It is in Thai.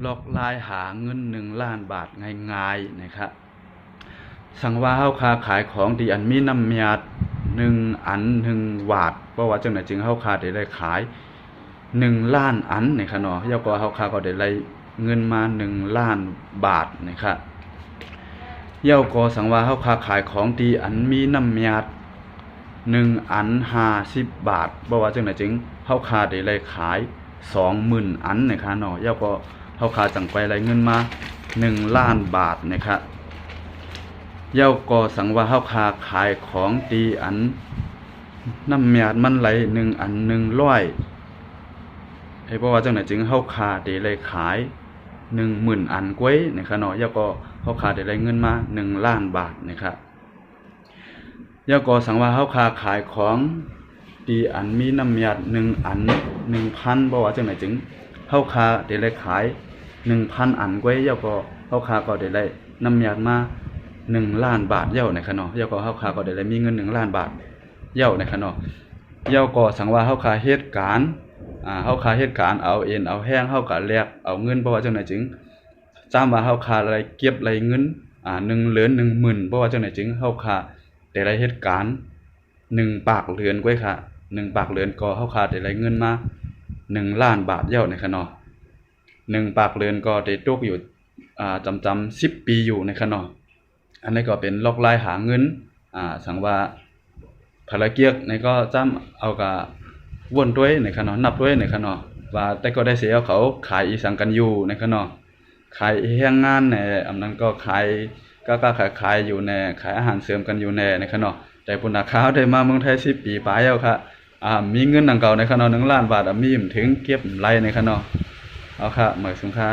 ลอกลายหาเงิน1 ล้านบาทง่ายๆนะครับสั่งว่าเฮาค้าขายของที่อันมีน้ำยา1 อัน1 บาทเพราะว่าจังไหนจึงเฮาค้าได้ขาย1 ล้านอันนะครับเนาะแล้วก็เฮาค้าก็ได้เงินมา1 ล้านบาทนะครับเย้าก็สั่งว่าเฮาค้าขายของที่อันมีน้ำยา1 อัน50 บาทเพราะว่าจังไหนจึงเฮาค้าได้ขาย20,000 อันนะครับเนาะเย้าก็เฮาค้าจังไปได้เงินมา1 ล้านบาทนะครับเย้าก็สั่งว่าเฮาค้าขายของตีอันน้ำยามันไหล1 อัน100เพราะว่าจังไหนจึงเฮาค้าได้ขาย10,000 อันกว่านะครับเนาะเย้าก็เฮาค้าได้เงินมา1 ล้านบาทนะครับเย้าก็สั่งว่าเฮาค้าขายของตีอันมีน้ำยา1 อัน 1,000เพราะว่าจังไหนจึงเฮาค้าได้ขาย1,000 อันกว่าเย้าก็เฮาค้าก็ได้น้ำยามา1 ล้านบาทเย้านะครับเนาะเย้าก็เฮาค้าก็ได้มีเงิน1 ล้านบาทเย้านะครับเนาะเย้าก็สั่งว่าเฮาค้าเฮ็ดการเฮาค้าเฮ็ดการเอาเอ็นเอาแห้งเฮาก็แลกเอาเงินเพราะว่าจังไหนจึงจ้ามว่าเฮาค้าอะไรเก็บอะไรเงิน1 เหรียญ 10,000เพราะว่าจังไหนจึงเฮาค้าได้เฮ็ดการ1 ปากเหรียญกว่าค่ะ1 ปากเหรียญก็เฮาค้าได้เงินมา1 ล้านบาทเย้านะครับเนาะ1 ปากเหรียญก็ได้ตกอยู่จำ10 ปีอยู่นะครับเนาะอันนี้ก็เป็นลอกลายหาเงินสั่งว่าภารกิจในก็จ้ำเอากะวนด้วยนะครับเนาะนับด้วยนะครับเนาะว่าแต่ก็ได้เสียเขาขายอีสังกันอยู่นะครับเนาะขายแรงงานในอันนั้นก็ขายขายอยู่ในขายอาหารเสริมกันอยู่ในนะครับเนาะแต่ปุ่นน่ะข้าวได้มาเมืองไทย10 ปีปลายแล้วครับมีเงินดังเก่านะครับเนาะ1 ล้านบาทมีถึงเก็บไรนะครับเนาะเอาค่ะหมายสุงค่า